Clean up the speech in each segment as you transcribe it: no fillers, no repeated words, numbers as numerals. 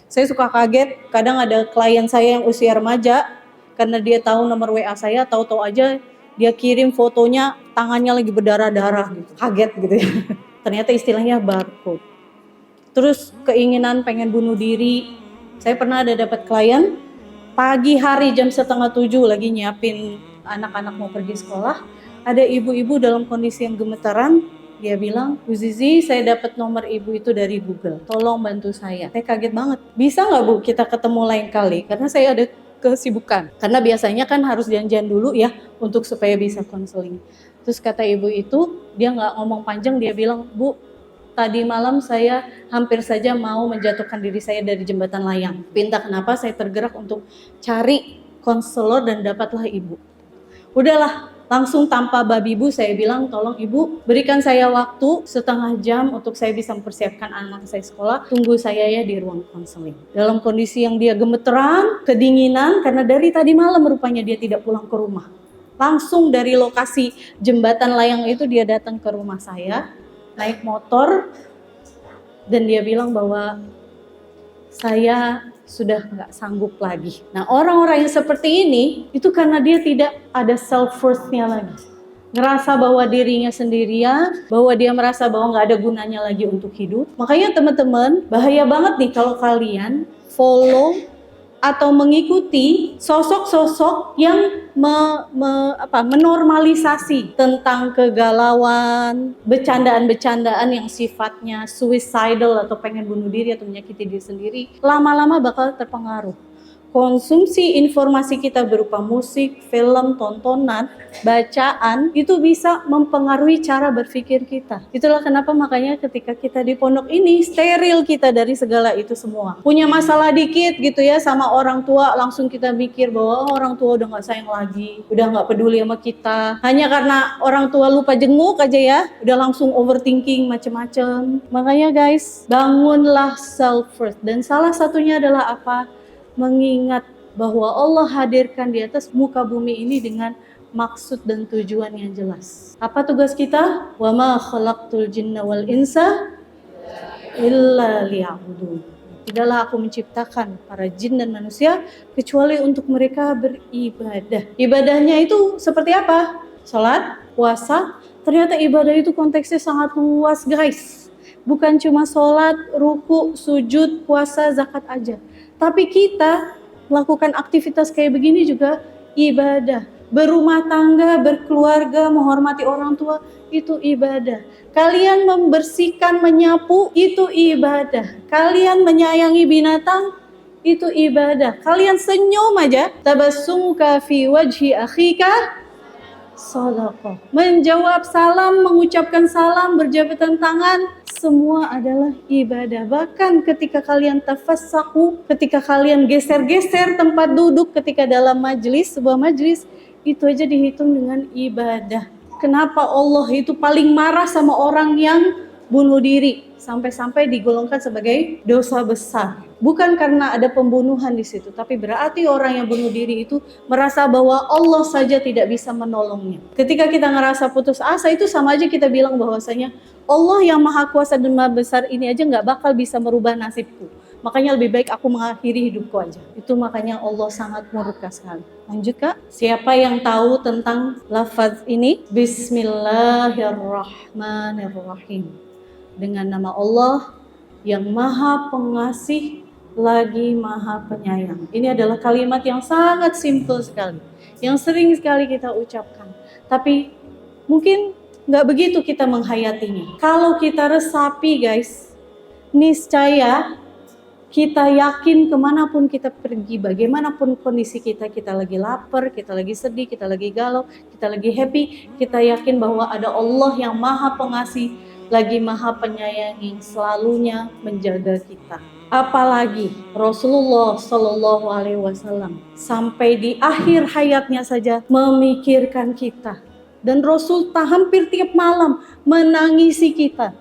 Saya suka kaget, kadang ada klien saya yang usia remaja, karena dia tahu nomor WA saya, tahu-tahu aja dia kirim fotonya tangannya lagi berdarah-darah gitu. Kaget gitu ya. Ternyata istilahnya barcode. Terus keinginan pengen bunuh diri. Saya pernah ada dapat klien, pagi hari jam 6:30 lagi nyiapin anak-anak mau pergi sekolah, ada ibu-ibu dalam kondisi yang gemeteran. Dia bilang, Bu Zizi, saya dapat nomor ibu itu dari Google, tolong bantu saya. Saya kaget banget, bisa nggak Bu kita ketemu lain kali, karena saya ada kesibukan. Karena biasanya kan harus janjian dulu ya, untuk supaya bisa konseling. Terus kata ibu itu, dia nggak ngomong panjang, dia bilang, Bu, tadi malam saya hampir saja mau menjatuhkan diri saya dari jembatan layang. Pinta kenapa saya tergerak untuk cari konselor dan dapatlah ibu. Udahlah, langsung tanpa babi bu saya bilang, tolong ibu berikan saya waktu setengah jam untuk saya bisa mempersiapkan anak saya sekolah. Tunggu saya ya di ruang konseling. Dalam kondisi yang dia gemeteran, kedinginan, karena dari tadi malam rupanya dia tidak pulang ke rumah. Langsung dari lokasi jembatan layang itu dia datang ke rumah saya, naik motor, dan dia bilang bahwa saya sudah nggak sanggup lagi. Nah, orang-orang yang seperti ini, itu karena dia tidak ada self-worth-nya lagi. Ngerasa bahwa dirinya sendirian, bahwa dia merasa bahwa nggak ada gunanya lagi untuk hidup. Makanya teman-teman, bahaya banget nih kalau kalian follow atau mengikuti sosok-sosok yang menormalisasi tentang kegalauan, bercandaan-bercandaan yang sifatnya suicidal atau pengen bunuh diri atau menyakiti diri sendiri, lama-lama bakal terpengaruh. Konsumsi informasi kita berupa musik, film, tontonan, bacaan, itu bisa mempengaruhi cara berpikir kita. Itulah kenapa makanya ketika kita di pondok ini, steril kita dari segala itu semua. Punya masalah dikit gitu ya sama orang tua, langsung kita mikir bahwa orang tua udah gak sayang lagi, udah gak peduli sama kita. Hanya karena orang tua lupa jenguk aja ya, udah langsung overthinking macem-macem. Makanya guys, bangunlah self-worth. Dan salah satunya adalah apa? Mengingat bahwa Allah hadirkan di atas muka bumi ini dengan maksud dan tujuan yang jelas. Apa tugas kita? Wa ma khalaqtul jinna wal insa illa liya'budun. Tidaklah aku menciptakan para jin dan manusia kecuali untuk mereka beribadah. Ibadahnya itu seperti apa? Salat, puasa. Ternyata ibadah itu konteksnya sangat luas guys. Bukan cuma salat, ruku, sujud, puasa, zakat aja. Tapi kita melakukan aktivitas kayak begini juga ibadah. Berumah tangga, berkeluarga, menghormati orang tua, itu ibadah. Kalian membersihkan, menyapu, itu ibadah. Kalian menyayangi binatang, itu ibadah. Kalian senyum aja, tabassumuka fi wajhi akhika shadaqah. Menjawab salam, mengucapkan salam, berjabatan tangan, semua adalah ibadah. Bahkan ketika kalian tafassahu, ketika kalian geser-geser tempat duduk ketika dalam majelis, sebuah majelis, itu aja dihitung dengan ibadah. Kenapa Allah itu paling marah sama orang yang bunuh diri? Sampai-sampai digolongkan sebagai dosa besar. Bukan karena ada pembunuhan di situ, tapi berarti orang yang bunuh diri itu merasa bahwa Allah saja tidak bisa menolongnya. Ketika kita ngerasa putus asa, itu sama aja kita bilang bahwasanya Allah yang maha kuasa dan maha besar ini aja nggak bakal bisa merubah nasibku. Makanya lebih baik aku mengakhiri hidupku aja. Itu makanya Allah sangat murka sekali. Lanjut Kak, siapa yang tahu tentang lafaz ini? Bismillahirrahmanirrahim. Dengan nama Allah yang maha pengasih lagi maha penyayang. Ini adalah kalimat yang sangat simple sekali, yang sering sekali kita ucapkan. Tapi mungkin nggak begitu kita menghayatinya. Kalau kita resapi guys, niscaya kita yakin kemanapun kita pergi, bagaimanapun kondisi kita, kita lagi lapar, kita lagi sedih, kita lagi galau, kita lagi happy, kita yakin bahwa ada Allah yang maha pengasih, lagi maha penyayang yang selalunya menjaga kita. Apalagi Rasulullah Shallallahu Alaihi Wasallam sampai di akhir hayatnya saja memikirkan kita, dan Rasul hampir tiap malam menangisi kita,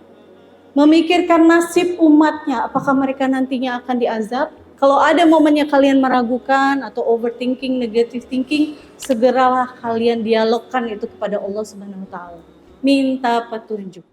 memikirkan nasib umatnya, apakah mereka nantinya akan diazab. Kalau ada momennya kalian meragukan atau overthinking, negative thinking, segeralah kalian dialogkan itu kepada Allah Subhanahu wa taala. Minta petunjuk.